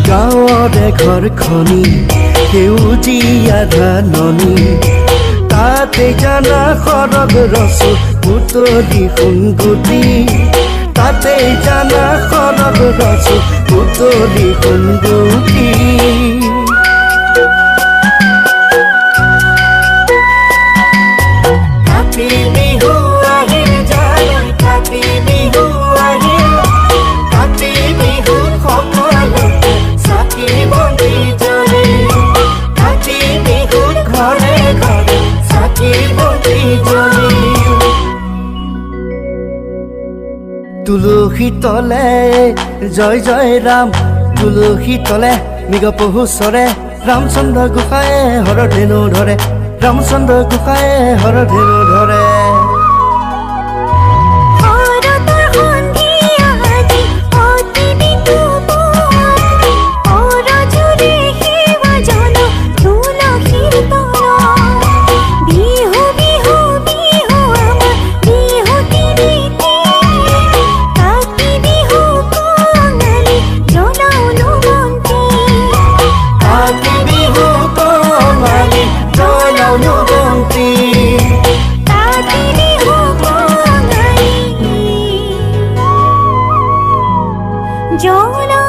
গাঁৱৰে ঘৰখনি সেউজীয়া ধাননি তাতে জানা সৰগ ৰচো পুতলি সোণগুটি তাতে জানা সৰগ ৰচো পুতলি সোণগুটি তুলসী তলে জয় জয় ৰাম তুলসী তলে মৃগ পহু চৰে ৰামচন্দ্ৰ গোসাঁয়ে হৰধেনু ধৰে ৰামচন্দ্ৰ গোসাঁয়ে হৰধেনু ধৰে জলা